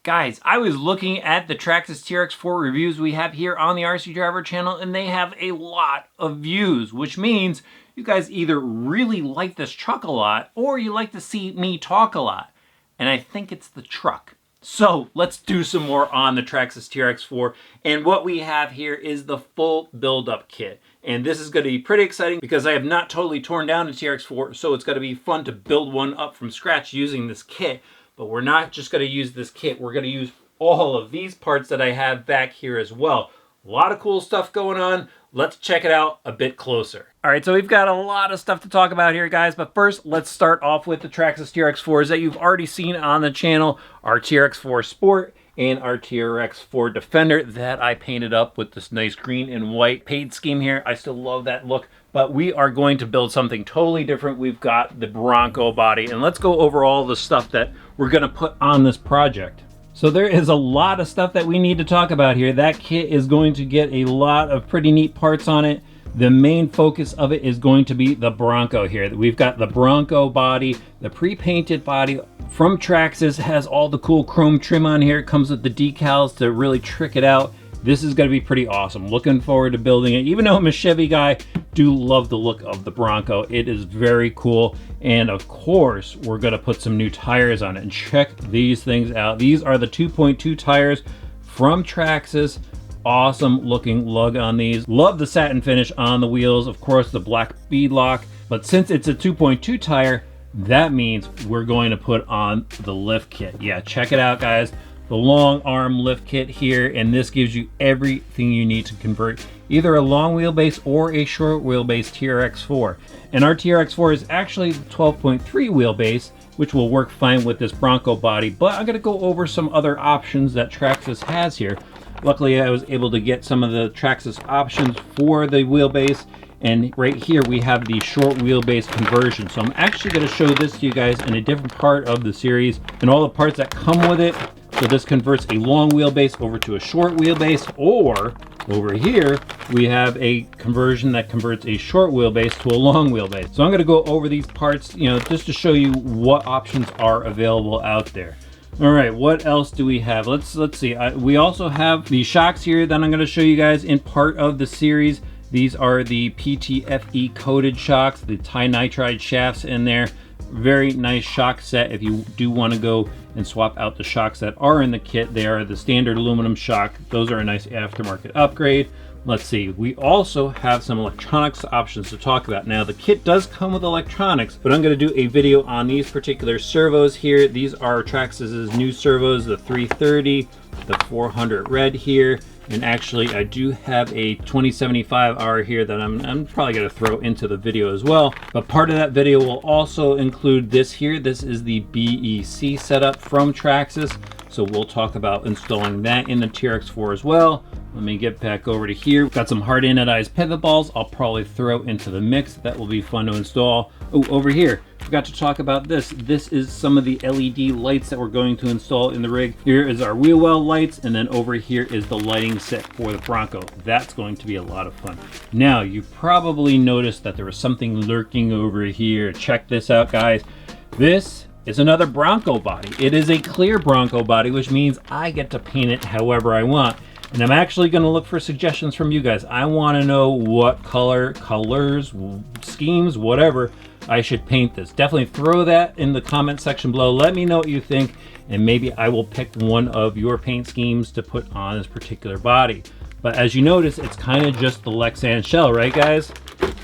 Guys, I was looking at the Traxxas TRX4 reviews we have here on the RC Driver channel, and they have a lot of views, which means you guys either really like this truck a lot or you like to see me talk a lot. And I think it's the truck. So let's do some more on the Traxxas TRX4. And what we have here is the full build-up kit. And this is going to be pretty exciting because I have not totally torn down the TRX4, so it's going to be fun to build one up from scratch using this kit. But we're not just going to use this kit. We're going to use all of these parts that I have back here as well. A lot of cool stuff going on. Let's check it out a bit closer. All right, so we've got a lot of stuff to talk about here, guys. But first, let's start off with the Traxxas TRX4s that you've already seen on the channel. Our TRX4 Sport and our TRX4 Defender that I painted up with this nice green and white paint scheme here. I still love that look. But we are going to build something totally different. We've got the Bronco body, and let's go over all the stuff that we're gonna put on this project. So there is a lot of stuff that we need to talk about here. That kit is going to get a lot of pretty neat parts on it. The main focus of it is going to be the Bronco here. We've got the Bronco body, the pre-painted body from Traxxas, has all the cool chrome trim on here. It comes with the decals to really trick it out. This is going to be pretty awesome. Looking forward to building it. Even though I'm a Chevy guy, do love the look of the Bronco. It is very cool. And of course, we're going to put some new tires on it. And check these things out. These are the 2.2 tires from Traxxas. Awesome looking lug on these. Love the satin finish on the wheels. Of course, the black beadlock. But since it's a 2.2 tire, that means we're going to put on the lift kit. Yeah, check it out, guys. The long arm lift kit here, and this gives you everything you need to convert either a long wheelbase or a short wheelbase TRX4. And our TRX4 is actually the 12.3 wheelbase, which will work fine with this Bronco body, but I'm going to go over some other options that Traxxas has here. Luckily, I was able to get some of the Traxxas options for the wheelbase, and right here we have the short wheelbase conversion. So I'm actually going to show this to you guys in a different part of the series and all the parts that come with it. So this converts a long wheelbase over to a short wheelbase, or over here, we have a conversion that converts a short wheelbase to a long wheelbase. So I'm gonna go over these parts, just to show you what options are available out there. All right, what else do we have? Let's see. We also have the shocks here that I'm gonna show you guys in part of the series. These are the PTFE coated shocks, the nitride shafts in there. Very nice shock set if you do want to go and swap out the shocks that are in the kit. They are the standard aluminum shock. Those are a nice aftermarket upgrade. Let's see, we also have some electronics options to talk about. Now the kit does come with electronics, but I'm going to do a video on these particular servos here. These are Traxxas's new servos, the 330, the 400 red here. And actually, I do have a 2075R here that I'm probably going to throw into the video as well. But part of that video will also include this here. This is the BEC setup from Traxxas. So we'll talk about installing that in the TRX4 as well. Let me get back over to here. Got some hard anodized pivot balls I'll probably throw into the mix. That will be fun to install. Oh, over here, forgot to talk about this. This is some of the LED lights that we're going to install in the rig. Here is our wheel well lights, and then over here is the lighting set for the Bronco. That's going to be a lot of fun. Now, you probably noticed that there was something lurking over here. Check this out, guys. This is another Bronco body. It is a clear Bronco body, which means I get to paint it however I want. And I'm actually going to look for suggestions from you guys. I want to know what colors, schemes, whatever I should paint this. Definitely throw that in the comment section below. Let me know what you think, and maybe I will pick one of your paint schemes to put on this particular body. But as you notice, it's kind of just the Lexan shell, right guys?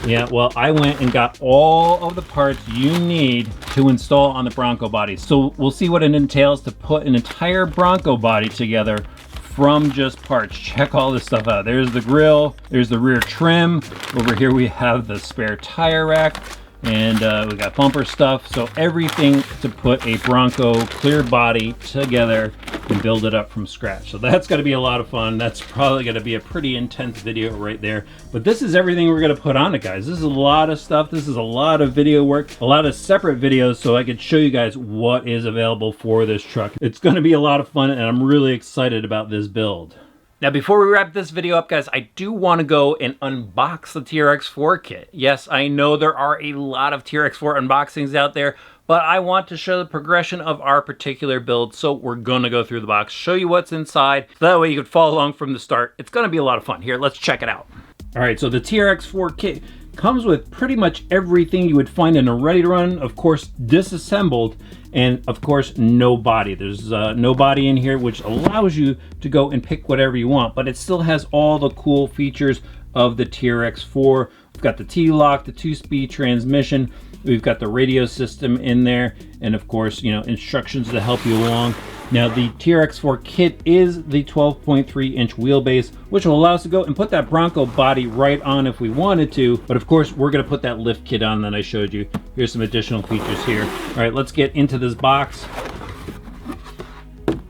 Yeah, well, I went and got all of the parts you need to install on the Bronco body. So we'll see what it entails to put an entire Bronco body together from just parts. Check all this stuff out. There's the grille, there's the rear trim. Over here we have the spare tire rack, and we got bumper stuff. So everything to put a Bronco clear body together and build it up from scratch. So that's going to be a lot of fun. That's probably going to be a pretty intense video right there. But this is everything we're going to put on it, guys. This is a lot of stuff. This is a lot of video work, a lot of separate videos, so I could show you guys what is available for this truck. It's going to be a lot of fun, and I'm really excited about this build. Now, before we wrap this video up, guys, I do want to go and unbox the TRX4 kit. Yes, I know there are a lot of TRX4 unboxings out there, but I want to show the progression of our particular build, so we're gonna go through the box, show you what's inside, so that way you can follow along from the start. It's gonna be a lot of fun. Here, let's check it out. All right, so the TRX4 kit comes with pretty much everything you would find in a ready-to-run, of course disassembled, and of course no body. There's no body in here, which allows you to go and pick whatever you want, but it still has all the cool features of the TRX4. We've got the T-lock, the 2-speed transmission, we've got the radio system in there, and of course, you know, instructions to help you along. Now the TRX4 kit is the 12.3 inch wheelbase, which will allow us to go and put that Bronco body right on if we wanted to, but of course we're gonna put that lift kit on that I showed you. Here's some additional features here. All right, let's get into this box.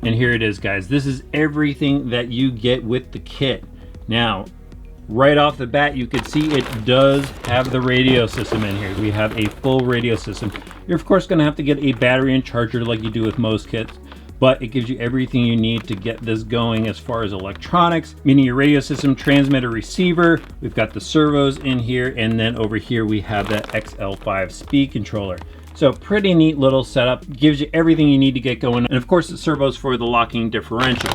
And here it is, guys. This is everything that you get with the kit. Now, right off the bat, you can see it does have the radio system in here. We have a full radio system. You're of course gonna have to get a battery and charger like you do with most kits, but it gives you everything you need to get this going as far as electronics, meaning your radio system, transmitter, receiver. We've got the servos in here, and then over here we have that XL5 speed controller. So pretty neat little setup, gives you everything you need to get going. And of course the servos for the locking differential.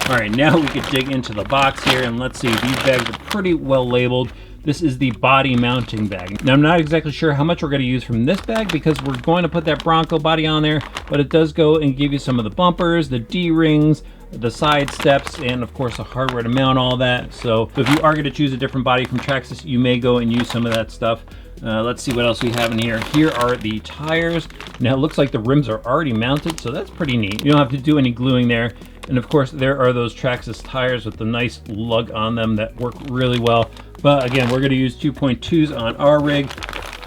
All right, now we could dig into the box here, and let's see, these bags are pretty well labeled. This is the body mounting bag. Now I'm not exactly sure how much we're gonna use from this bag because we're going to put that Bronco body on there, but it does go and give you some of the bumpers, the D-rings, the side steps, and of course the hardware to mount all that. So if you are gonna choose a different body from Traxxas, you may go and use some of that stuff. Let's see what else we have in here. Here are the tires. Now it looks like the rims are already mounted, so that's pretty neat. You don't have to do any gluing there. And of course there are those Traxxas tires with the nice lug on them that work really well. But again, we're gonna use 2.2s on our rig.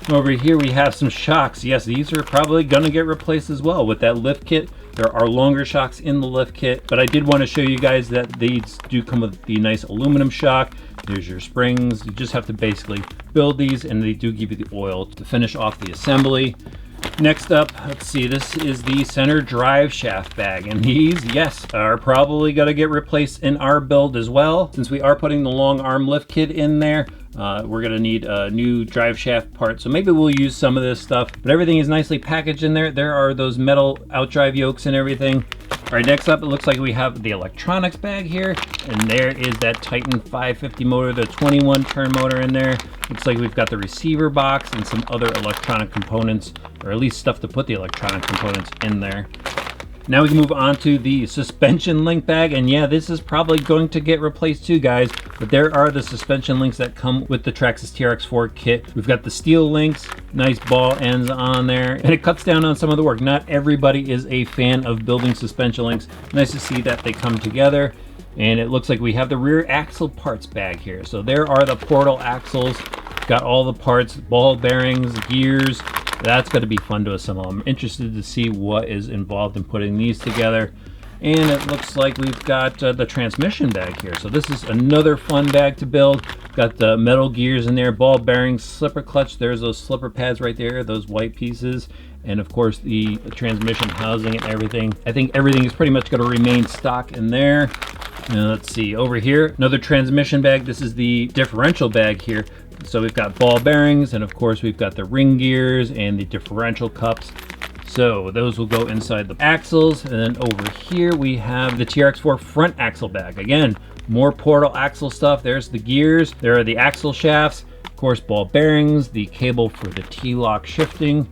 Over here we have some shocks. Yes, these are probably gonna get replaced as well with that lift kit. There are longer shocks in the lift kit, but I did want to show you guys that these do come with the nice aluminum shock. There's your springs. You just have to basically build these, and they do give you the oil to finish off the assembly. Next up, let's see, this is the center drive shaft bag, and these, yes, are probably gonna get replaced in our build as well. Since we are putting the long arm lift kit in there, we're gonna need a new drive shaft part, so maybe we'll use some of this stuff, but everything is nicely packaged in there. There are those metal outdrive yokes and everything. All right, next up, it looks like we have the electronics bag here, and there is that Titan 550 motor, the 21 turn motor in there. Looks like we've got the receiver box and some other electronic components, or at least stuff to put the electronic components in there. Now we can move on to the suspension link bag, and yeah, this is probably going to get replaced too, guys, but there are the suspension links that come with the Traxxas TRX4 kit. We've got the steel links, nice ball ends on there, and it cuts down on some of the work. Not everybody is a fan of building suspension links. Nice to see that they come together. And it looks like we have the rear axle parts bag here. So there are the portal axles, got all the parts, ball bearings, gears. That's going to be fun to assemble. I'm interested to see what is involved in putting these together. And it looks like we've got the transmission bag here. So this is another fun bag to build. Got the metal gears in there, ball bearings, slipper clutch. There's those slipper pads right there, those white pieces. And of course the transmission housing and everything. I think everything is pretty much going to remain stock in there. Now let's see, over here, another transmission bag. This is the differential bag here. So we've got ball bearings, and of course we've got the ring gears and the differential cups. So those will go inside the axles. And then over here we have the TRX4 front axle bag. Again, more portal axle stuff. There's the gears, there are the axle shafts, of course ball bearings, the cable for the T-lock shifting.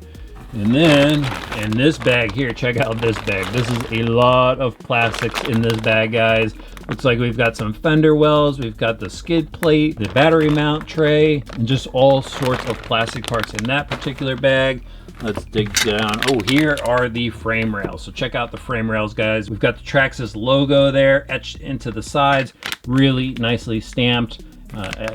And then in this bag here, check out this bag. This is a lot of plastics in this bag, guys. Looks like we've got some fender wells, we've got the skid plate, the battery mount tray, and just all sorts of plastic parts in that particular bag. Let's dig down. Oh, here are the frame rails. So check out the frame rails, guys. We've got the Traxxas logo there etched into the sides, really nicely stamped.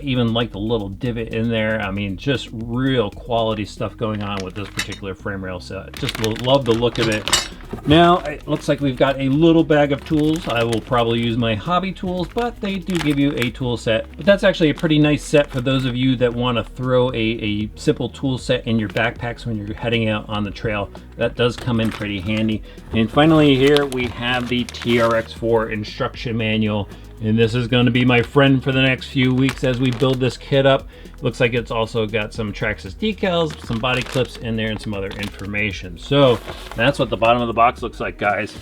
Even like the little divot in there. I mean, just real quality stuff going on with this particular frame rail set. Just love the look of it. Now, it looks like we've got a little bag of tools. I will probably use my hobby tools, but they do give you a tool set. But that's actually a pretty nice set for those of you that want to throw a simple tool set in your backpacks when you're heading out on the trail. That does come in pretty handy. And finally here we have the TRX4 instruction manual. And this is going to be my friend for the next few weeks as we build this kit up. Looks like it's also got some Traxxas decals, some body clips in there, and some other information. So that's what the bottom of the box looks like, guys.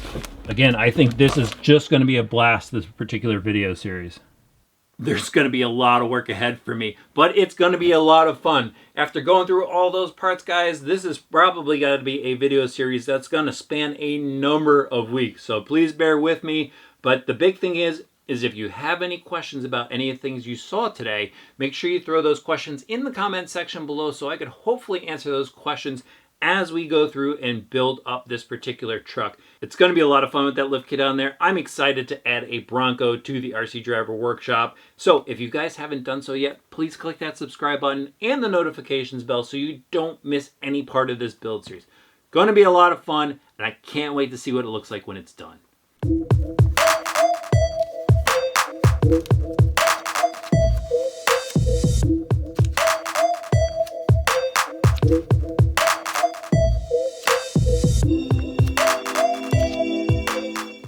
Again, I think this is just going to be a blast, this particular video series. There's going to be a lot of work ahead for me, but it's going to be a lot of fun. After going through all those parts, guys, this is probably going to be a video series that's going to span a number of weeks. So please bear with me. But the big thing is if you have any questions about any of the things you saw today, make sure you throw those questions in the comment section below so I could hopefully answer those questions as we go through and build up this particular truck. It's going to be a lot of fun with that lift kit on there. I'm excited to add a Bronco to the RC Driver Workshop. So if you guys haven't done so yet, please click that subscribe button and the notifications bell so you don't miss any part of this build series. Going to be a lot of fun, and I can't wait to see what it looks like when it's done.